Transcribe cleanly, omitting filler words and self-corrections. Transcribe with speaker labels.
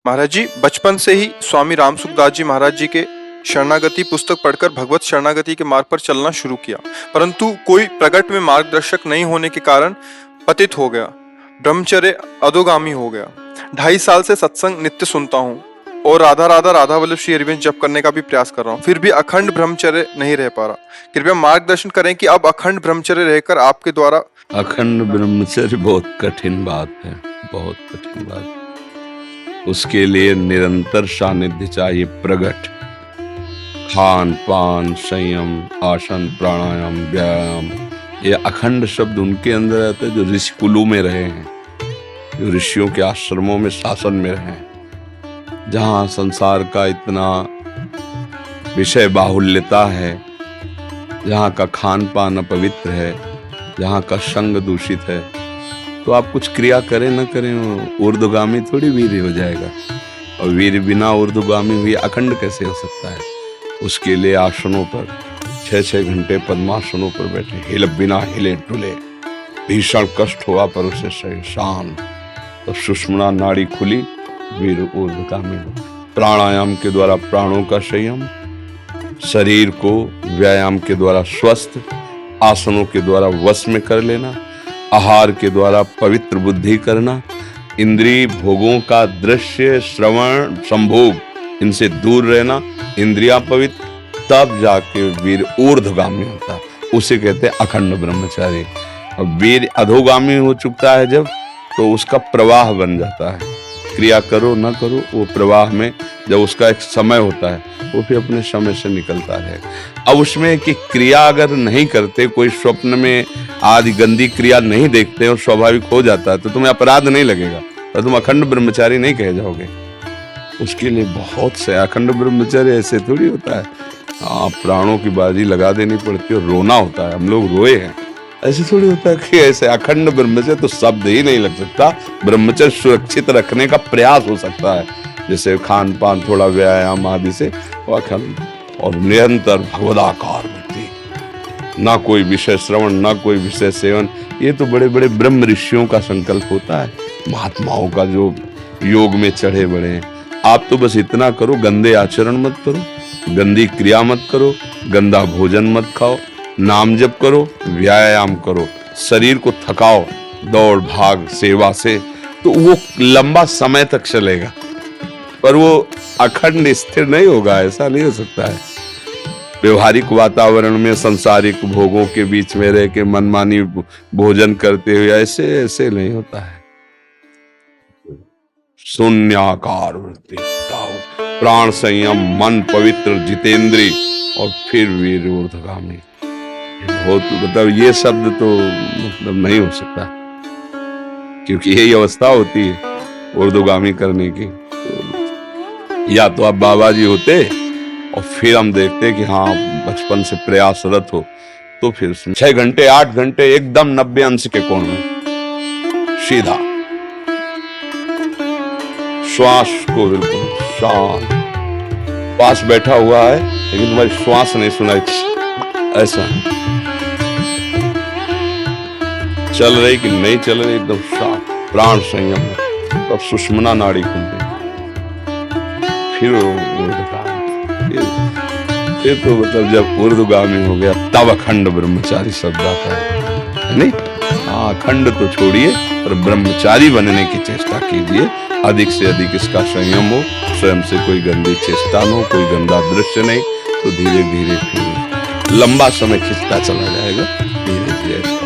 Speaker 1: महाराज जी, बचपन से ही स्वामी रामसुखदास जी महाराज जी के शरणागति पुस्तक पढ़कर भगवत शरणागति के मार्ग पर चलना शुरू किया, परंतु कोई प्रकट में मार्गदर्शक नहीं होने के कारण पतित हो गया, ब्रह्मचर्य अधोगामी हो गया। 2.5 साल से सत्संग नित्य सुनता हूँ और राधा राधा राधा वल्लभ श्री हरिवंश जप करने का भी प्रयास कर रहा हूँ, फिर भी अखंड ब्रह्मचर्य नहीं रह पा रहा। कृपया मार्गदर्शन करें कि अब अखंड ब्रह्मचर्य रहकर आपके द्वारा।
Speaker 2: अखंड ब्रह्मचर्य बहुत कठिन बात है, बहुत कठिन बात। उसके लिए निरंतर सानिध्य चाहिए, प्रगट खान पान संयम आसन प्राणायाम व्यायाम। ये अखंड शब्द उनके अंदर आता है जो ऋषि कुलों में रहे हैं, जो ऋषियों के आश्रमों में शासन में रहे हैं, जहाँ संसार का इतना विषय बाहुल्यता है, जहाँ का खान पान अपवित्र है, जहाँ का संग दूषित है, तो आप कुछ क्रिया करें न करें ऊर्ध्वगामी थोड़ी वीर हो जाएगा। और वीर बिना ऊर्ध्वगामी हुए अखंड कैसे हो सकता है? उसके लिए आसनों पर 6-6 घंटे पद्मासनों पर बैठे, हिल बिना हिले डुले, भीषण कष्ट हुआ पर उसे सही शांत, तो सुषुम्ना नाड़ी खुली, वीर ऊर्ध्वगामी हो। प्राणायाम के द्वारा प्राणों का संयम, शरीर को व्यायाम के द्वारा स्वस्थ, आसनों के द्वारा वश में कर लेना, आहार के द्वारा पवित्र बुद्धि करना, इंद्रिय भोगों का दृश्य श्रवण संभोग इनसे दूर रहना, इंद्रिया पवित्र, तब जाके वीर ऊर्ध्वगामी होता है। उसे कहते हैं अखंड ब्रह्मचारी। और वीर अधोगामी हो चुका है जब, तो उसका प्रवाह बन जाता है। क्रिया करो न करो, वो प्रवाह में जब उसका एक समय होता है, वो फिर अपने समय से निकलता रहेगा। अब उसमें कि क्रिया अगर नहीं करते, कोई स्वप्न में आदि गंदी क्रिया नहीं देखते और स्वाभाविक हो जाता है, तो तुम्हें अपराध नहीं लगेगा और तुम अखंड ब्रह्मचारी नहीं कहे जाओगे। उसके लिए बहुत से अखंड ब्रह्मचर्य ऐसे थोड़ी होता है, हाँ प्राणों की बाजी लगा देनी पड़ती है, रोना होता है, हम लोग रोए हैं, ऐसे थोड़ी होता है कि ऐसे अखंड ब्रह्मचर्य तो शब्द ही नहीं लग सकता। ब्रह्मचर्य सुरक्षित रखने का प्रयास हो सकता है, जैसे खान पान थोड़ा व्यायाम आदि से अखंड और निरंतर भगवदाकार वृत्ति, ना कोई विषय श्रवण ना कोई विषय सेवन। ये तो बड़े बड़े ब्रह्म ऋषियों का संकल्प होता है, महात्माओं का जो योग में चढ़े बड़े हैं। आप तो बस इतना करो, गंदे आचरण मत करो, गंदी क्रिया मत करो, गंदा भोजन मत खाओ, नाम जप करो, व्यायाम करो, शरीर को थकाओ दौड़ भाग सेवा से, तो वो लंबा समय तक चलेगा, पर वो अखंड स्थिर नहीं होगा। ऐसा नहीं हो सकता है। व्यवहारिक वातावरण में सांसारिक भोगों के बीच में रह के मनमानी भोजन करते हुए ऐसे नहीं होता है। शून्याकार वृत्ति, प्राण संयम, मन पवित्र, जितेंद्रिय और फिर वीर ऊर्ध्वगामी। बहुत मतलब ये शब्द तो मतलब नहीं हो सकता, क्योंकि यही अवस्था होती है ऊर्ध्वगामी करने की। तो या तो आप बाबा जी होते और फिर हम देखते कि हाँ बचपन से प्रयासरत हो, तो फिर 6 घंटे 8 घंटे एकदम 90 अंश के कोण में सीधा श्वास को बिल्कुल शांत, पास बैठा हुआ है लेकिन तुम्हारी श्वास नहीं सुनाई, ऐसा चल रही कि नहीं चल रही, एकदम शांत, प्राण संयम, तब सुषुम्ना नाड़ी खुलती, फिर तो मतलब जब ऊर्ध्वगामी हो गया तब अखंड ब्रह्मचारी शब्द आता है, नहीं? हाँ, अखंड तो छोड़िए, पर ब्रह्मचारी बनने की चेष्टा कीजिए। अधिक से अधिक इसका संयम हो, स्वयं से कोई गंदी चेष्टा न हो, कोई गंदा दृश्य नहीं, तो धीरे धीरे फिर लंबा समय खिंचता चला जाएगा, धीरे धीरे।